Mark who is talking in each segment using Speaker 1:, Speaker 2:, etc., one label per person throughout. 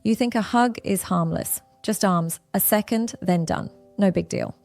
Speaker 1: You think a hug is harmless, just arms, a second, then done. No big deal.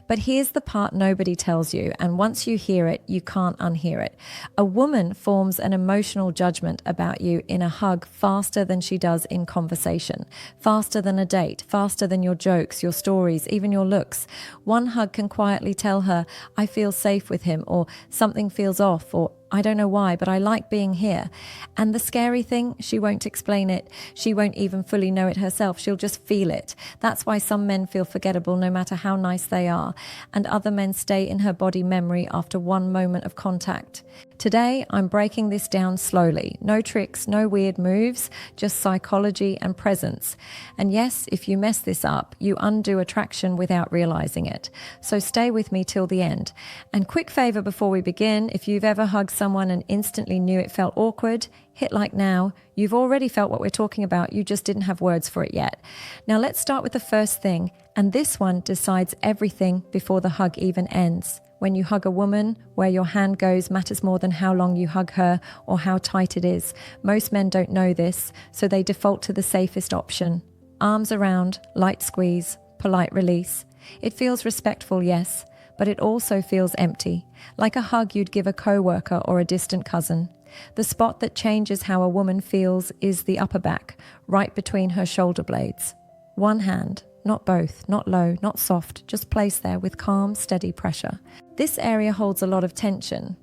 Speaker 1: But here's the part nobody tells you, and once you hear it, you can't unhear it. A woman forms an emotional judgment about you in a hug faster than she does in conversation, faster than a date, faster than your jokes, your stories, even your looks. One hug can quietly tell her, I feel safe with him, or something feels off, or I don't know why, but I like being here. And the scary thing, she won't explain it. She won't even fully know it herself. She'll just feel it. That's why some men feel forgettable no matter how nice they are, and other men stay in her body memory after one moment of contact. Today, I'm breaking this down slowly. No tricks, no weird moves, just psychology and presence. And yes, if you mess this up, you undo attraction without realizing it. So stay with me till the end. And quick favor before we begin, if you've ever hugged someone and instantly knew it felt awkward, hit like now. You've already felt what we're talking about, you just didn't have words for it yet. Now let's start with the first thing, and this one decides everything before the hug even ends. When you hug a woman, where your hand goes matters more than how long you hug her or how tight it is. Most men don't know this, so they default to the safest option. Arms around, light squeeze, polite release. It feels respectful, yes, but it also feels empty, like a hug you'd give a coworker or a distant cousin. The spot that changes how a woman feels is the upper back, right between her shoulder blades. One hand, not both, not low, not soft, just placed there with calm, steady pressure. This area holds a lot of tension.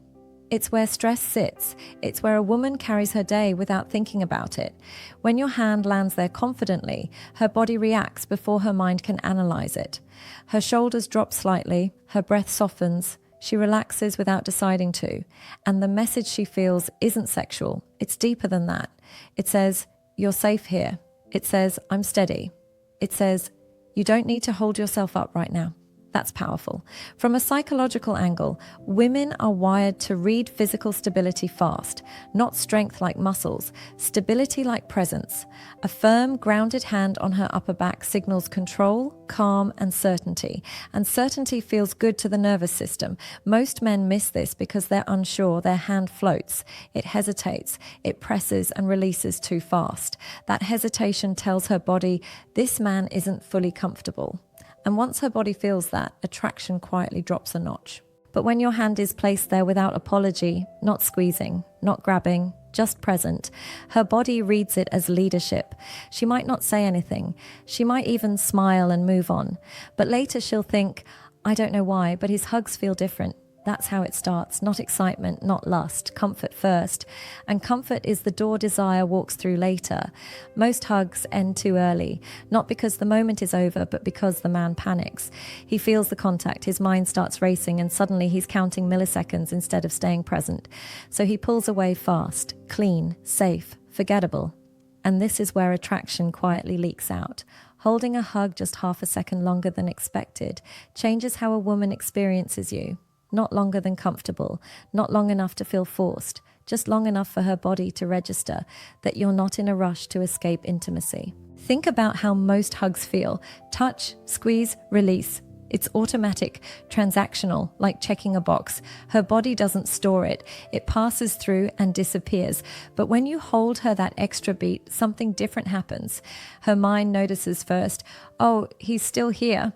Speaker 1: It's where stress sits. It's where a woman carries her day without thinking about it. When your hand lands there confidently, her body reacts before her mind can analyze it. Her shoulders drop slightly, her breath softens, she relaxes without deciding to. And the message she feels isn't sexual, it's deeper than that. It says, you're safe here. It says, I'm steady. It says, you don't need to hold yourself up right now. That's powerful. From a psychological angle, women are wired to read physical stability fast, not strength like muscles, stability like presence. A firm, grounded hand on her upper back signals control, calm, and certainty. And certainty feels good to the nervous system. Most men miss this because they're unsure. Their hand floats. It hesitates. It presses and releases too fast. That hesitation tells her body, this man isn't fully comfortable. And once her body feels that, attraction quietly drops a notch. But when your hand is placed there without apology, not squeezing, not grabbing, just present, her body reads it as leadership. She might not say anything. She might even smile and move on. But later she'll think, I don't know why, but his hugs feel different. That's how it starts. Not excitement, not lust. Comfort first. And comfort is the door desire walks through later. Most hugs end too early. Not because the moment is over, but because the man panics. He feels the contact, his mind starts racing, and suddenly he's counting milliseconds instead of staying present. So he pulls away fast, clean, safe, forgettable. And this is where attraction quietly leaks out. Holding a hug just half a second longer than expected changes how a woman experiences you. Not longer than comfortable, not long enough to feel forced, just long enough for her body to register that you're not in a rush to escape intimacy. Think about how most hugs feel. Touch, squeeze, release. It's automatic, transactional, like checking a box. Her body doesn't store it. It passes through and disappears. But when you hold her that extra beat, something different happens. Her mind notices first, oh, he's still here.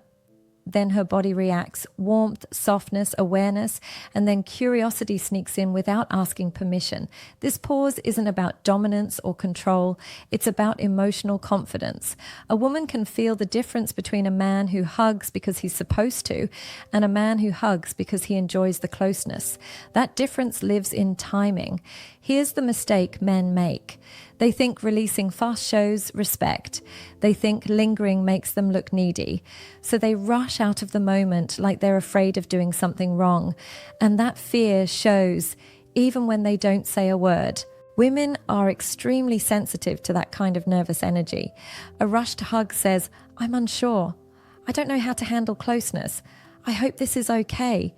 Speaker 1: Then her body reacts, warmth, softness, awareness, and then curiosity sneaks in without asking permission. This pause isn't about dominance or control, it's about emotional confidence. A woman can feel the difference between a man who hugs because he's supposed to and a man who hugs because he enjoys the closeness. That difference lives in timing. Here's the mistake men make. They think releasing fast shows respect. They think lingering makes them look needy. So they rush out of the moment like they're afraid of doing something wrong. And that fear shows even when they don't say a word. Women are extremely sensitive to that kind of nervous energy. A rushed hug says, I'm unsure. I don't know how to handle closeness. I hope this is okay.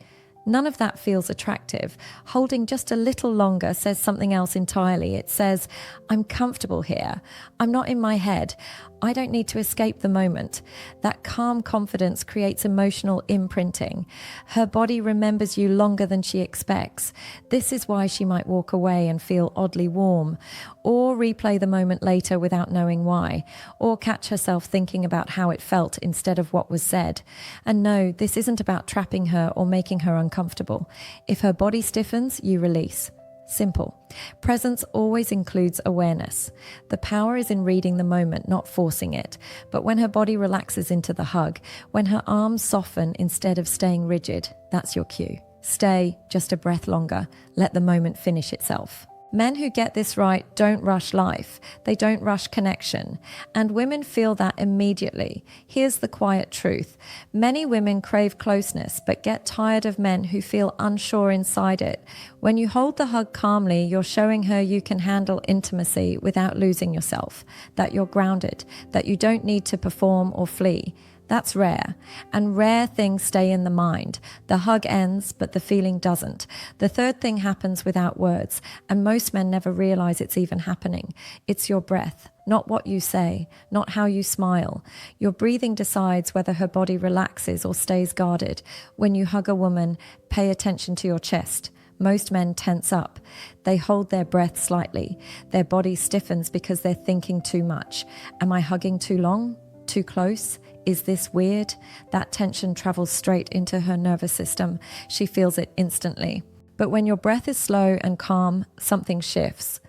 Speaker 1: None of that feels attractive. Holding just a little longer says something else entirely. It says, I'm comfortable here. I'm not in my head. I don't need to escape the moment. That calm confidence creates emotional imprinting. Her body remembers you longer than she expects. This is why she might walk away and feel oddly warm, or replay the moment later without knowing why, or catch herself thinking about how it felt instead of what was said. And no, this isn't about trapping her or making her uncomfortable. If her body stiffens, you release. Simple. Presence always includes awareness. The power is in reading the moment, not forcing it. But when her body relaxes into the hug, when her arms soften instead of staying rigid, that's your cue. Stay just a breath longer. Let the moment finish itself. Men who get this right don't rush life. They don't rush connection. And women feel that immediately. Here's the quiet truth. Many women crave closeness, but get tired of men who feel unsure inside it. When you hold the hug calmly, you're showing her you can handle intimacy without losing yourself, that you're grounded, that you don't need to perform or flee. That's rare, and rare things stay in the mind. The hug ends, but the feeling doesn't. The third thing happens without words, and most men never realize it's even happening. It's your breath, not what you say, not how you smile. Your breathing decides whether her body relaxes or stays guarded. When you hug a woman, pay attention to your chest. Most men tense up. They hold their breath slightly. Their body stiffens because they're thinking too much. Am I hugging too long? Too close? Is this weird? That tension travels straight into her nervous system. She feels it instantly. But when your breath is slow and calm, something shifts.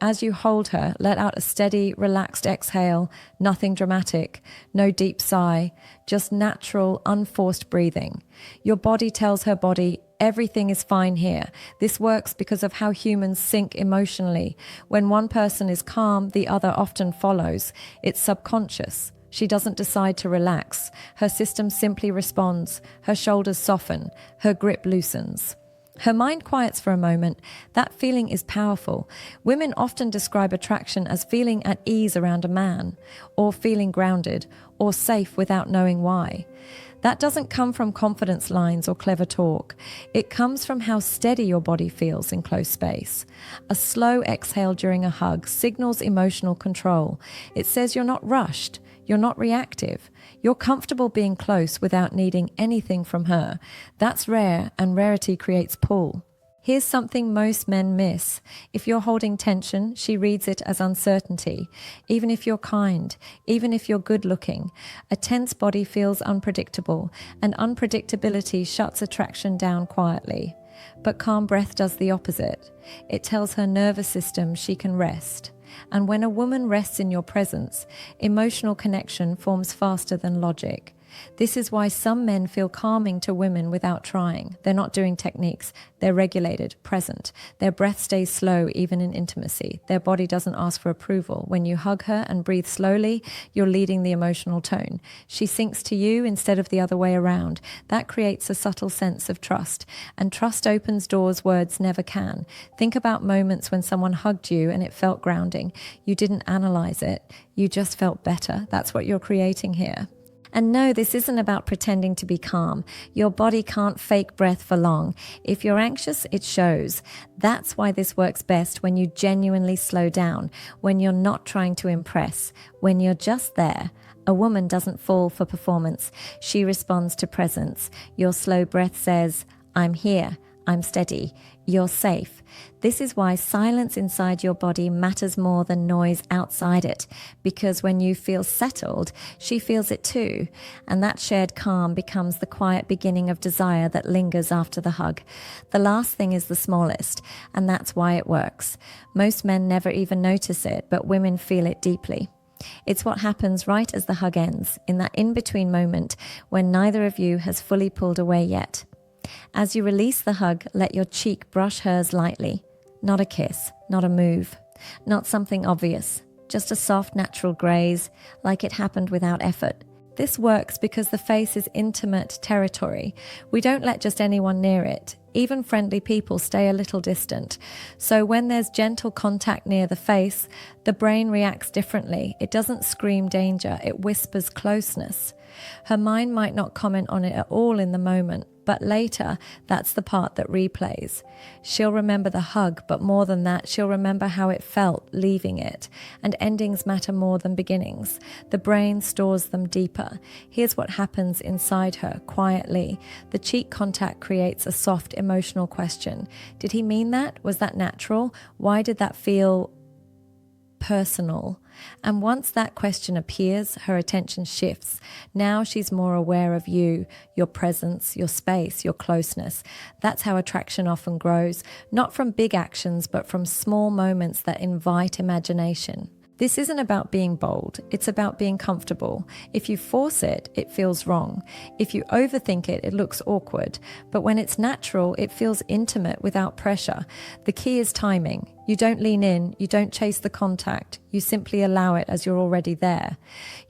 Speaker 1: As you hold her, let out a steady, relaxed exhale, nothing dramatic, no deep sigh, just natural, unforced breathing. Your body tells her body, everything is fine here. This works because of how humans sync emotionally. When one person is calm, the other often follows. It's subconscious. She doesn't decide to relax. Her system simply responds. Her shoulders soften. Her grip loosens. Her mind quiets for a moment. That feeling is powerful. Women often describe attraction as feeling at ease around a man, or feeling grounded, or safe without knowing why. That doesn't come from confidence lines or clever talk. It comes from how steady your body feels in close space. A slow exhale during a hug signals emotional control. It says you're not rushed. You're not reactive. You're comfortable being close without needing anything from her. That's rare, and rarity creates pull. Here's something most men miss. If you're holding tension, she reads it as uncertainty. Even if you're kind, even if you're good looking, a tense body feels unpredictable, and unpredictability shuts attraction down quietly. But calm breath does the opposite. It tells her nervous system she can rest. And when a woman rests in your presence, emotional connection forms faster than logic. This is why some men feel calming to women without trying. They're not doing techniques. They're regulated, present. Their breath stays slow even in intimacy. Their body doesn't ask for approval. When you hug her and breathe slowly, you're leading the emotional tone. She sinks to you instead of the other way around. That creates a subtle sense of trust. And trust opens doors words never can. Think about moments when someone hugged you and it felt grounding. You didn't analyze it. You just felt better. That's what you're creating here. And no, this isn't about pretending to be calm. Your body can't fake breath for long. If you're anxious, it shows. That's why this works best when you genuinely slow down, when you're not trying to impress, when you're just there. A woman doesn't fall for performance. She responds to presence. Your slow breath says, I'm here. I'm steady. You're safe. This is why silence inside your body matters more than noise outside it, because when you feel settled, she feels it too. And that shared calm becomes the quiet beginning of desire that lingers after the hug. The last thing is the smallest, and that's why it works. Most men never even notice it, but women feel it deeply. It's what happens right as the hug ends, in that in-between moment when neither of you has fully pulled away yet. As you release the hug, let your cheek brush hers lightly. Not a kiss, not a move, not something obvious, just a soft, natural graze, like it happened without effort. This works because the face is intimate territory. We don't let just anyone near it. Even friendly people stay a little distant. So when there's gentle contact near the face, the brain reacts differently. It doesn't scream danger, it whispers closeness. Her mind might not comment on it at all in the moment, But later, that's the part that replays. She'll remember the hug, but more than that, she'll remember how it felt leaving it. And endings matter more than beginnings. The brain stores them deeper. Here's what happens inside her, quietly. The cheek contact creates a soft emotional question. Did he mean that? Was that natural? Why did that feel personal? And once that question appears, her attention shifts. Now she's more aware of you, your presence, your space, your closeness. That's how attraction often grows, not from big actions, but from small moments that invite imagination. This isn't about being bold, it's about being comfortable. If you force it, it feels wrong. If you overthink it, it looks awkward. But when it's natural, it feels intimate without pressure. The key is timing. You don't lean in, you don't chase the contact, you simply allow it as you're already there.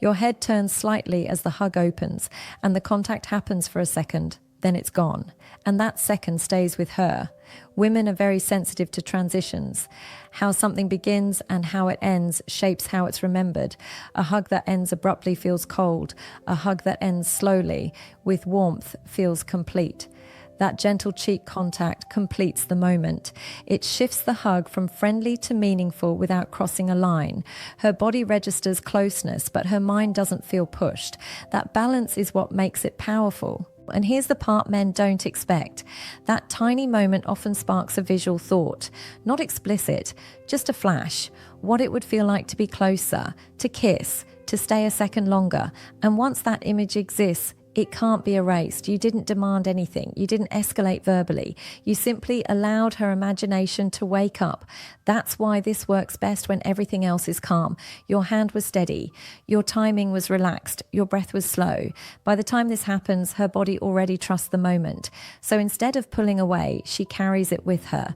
Speaker 1: Your head turns slightly as the hug opens, and the contact happens for a second. Then it's gone. And that second stays with her. Women are very sensitive to transitions. How something begins and how it ends shapes how it's remembered. A hug that ends abruptly feels cold. A hug that ends slowly, with warmth, feels complete. That gentle cheek contact completes the moment. It shifts the hug from friendly to meaningful without crossing a line. Her body registers closeness, but her mind doesn't feel pushed. That balance is what makes it powerful. And here's the part men don't expect. That tiny moment often sparks a visual thought. Not explicit, just a flash. What it would feel like to be closer, to kiss, to stay a second longer. And once that image exists, it can't be erased. You didn't demand anything. You didn't escalate verbally. You simply allowed her imagination to wake up. That's why this works best when everything else is calm. Your hand was steady. Your timing was relaxed. Your breath was slow. By the time this happens, her body already trusts the moment. So instead of pulling away, she carries it with her.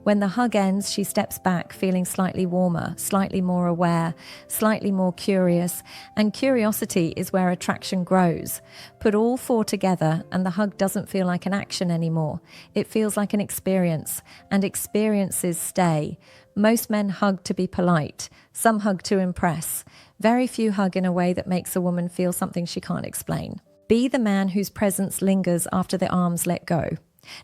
Speaker 1: When the hug ends, she steps back, feeling slightly warmer, slightly more aware, slightly more curious. And curiosity is where attraction grows. Put all four together and the hug doesn't feel like an action anymore. It feels like an experience, and experiences stay. Most men hug to be polite. Some hug to impress. Very few hug in a way that makes a woman feel something she can't explain. Be the man whose presence lingers after the arms let go.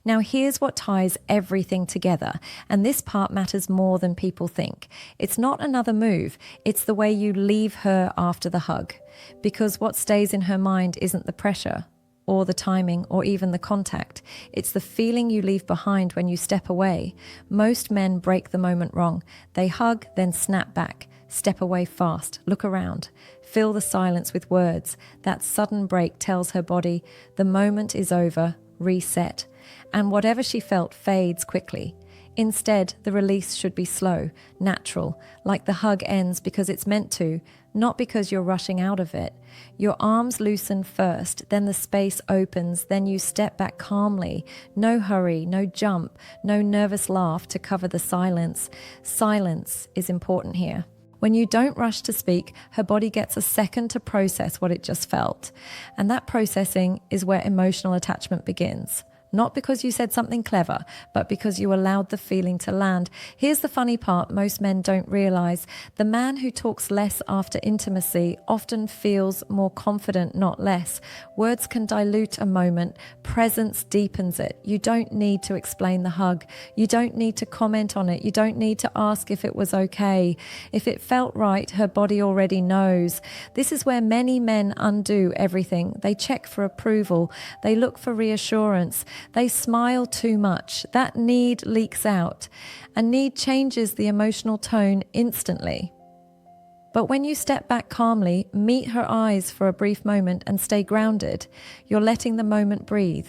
Speaker 1: Now here's what ties everything together, and this part matters more than people think. It's not another move, it's the way you leave her after the hug. Because what stays in her mind isn't the pressure, or the timing, or even the contact. It's the feeling you leave behind when you step away. Most men break the moment wrong. They hug, then snap back. Step away fast, look around, fill the silence with words. That sudden break tells her body, the moment is over, reset. And whatever she felt fades quickly. Instead, the release should be slow, natural, like the hug ends because it's meant to, not because you're rushing out of it. Your arms loosen first, then the space opens, then you step back calmly. No hurry, no jump, no nervous laugh to cover the silence. Silence is important here. When you don't rush to speak, her body gets a second to process what it just felt. And that processing is where emotional attachment begins. Not because you said something clever, but because you allowed the feeling to land. Here's the funny part most men don't realize. The man who talks less after intimacy often feels more confident, not less. Words can dilute a moment. Presence deepens it. You don't need to explain the hug. You don't need to comment on it. You don't need to ask if it was okay. If it felt right, her body already knows. This is where many men undo everything. They check for approval. They look for reassurance. They smile too much. That need leaks out. A need changes the emotional tone instantly. But when you step back calmly, meet her eyes for a brief moment and stay grounded, you're letting the moment breathe.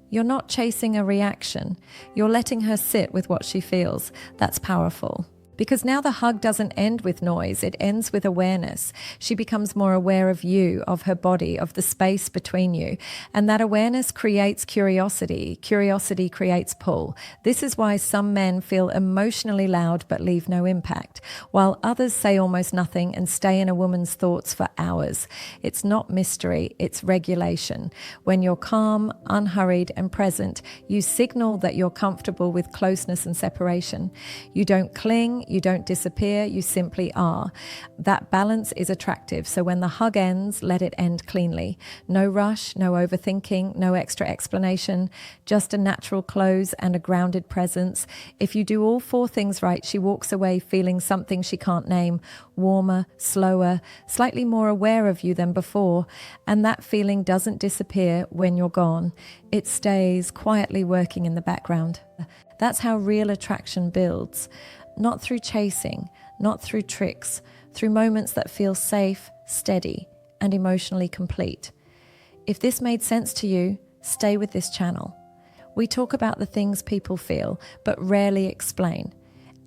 Speaker 1: You're not chasing a reaction. You're letting her sit with what she feels. That's powerful. Because now the hug doesn't end with noise, it ends with awareness. She becomes more aware of you, of her body, of the space between you. And that awareness creates curiosity. Curiosity creates pull. This is why some men feel emotionally loud but leave no impact, while others say almost nothing and stay in a woman's thoughts for hours. It's not mystery, it's regulation. When you're calm, unhurried, and present, you signal that you're comfortable with closeness and separation. You don't cling, you don't disappear, you simply are. That balance is attractive. So when the hug ends, let it end cleanly. No rush, no overthinking, no extra explanation, just a natural close and a grounded presence. If you do all four things right, she walks away feeling something she can't name, warmer, slower, slightly more aware of you than before. And that feeling doesn't disappear when you're gone. It stays quietly working in the background. That's how real attraction builds. Not through chasing, not through tricks, through moments that feel safe, steady, and emotionally complete. If this made sense to you, stay with this channel. We talk about the things people feel, but rarely explain.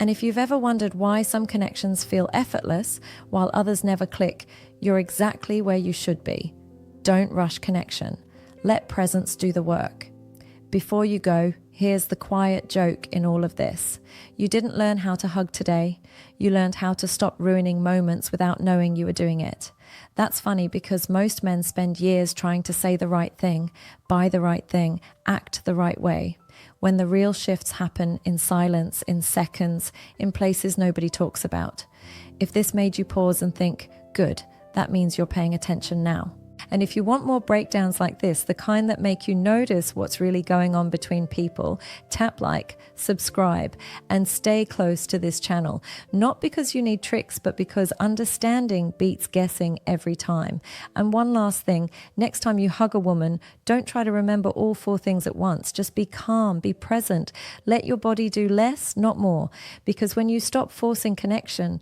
Speaker 1: And if you've ever wondered why some connections feel effortless while others never click, you're exactly where you should be. Don't rush connection. Let presence do the work. Before you go, here's the quiet joke in all of this. You didn't learn how to hug today. You learned how to stop ruining moments without knowing you were doing it. That's funny because most men spend years trying to say the right thing, buy the right thing, act the right way, when the real shifts happen in silence, in seconds, in places nobody talks about. If this made you pause and think, good, that means you're paying attention now. And if you want more breakdowns like this, the kind that make you notice what's really going on between people, tap like, subscribe, and stay close to this channel. Not because you need tricks, but because understanding beats guessing every time. And one last thing, next time you hug a woman, don't try to remember all four things at once. Just be calm, be present. Let your body do less, not more. Because when you stop forcing connection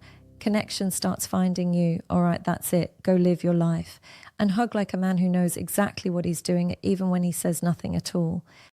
Speaker 1: starts finding you. All right, that's it. Go live your life. And hug like a man who knows exactly what he's doing, even when he says nothing at all.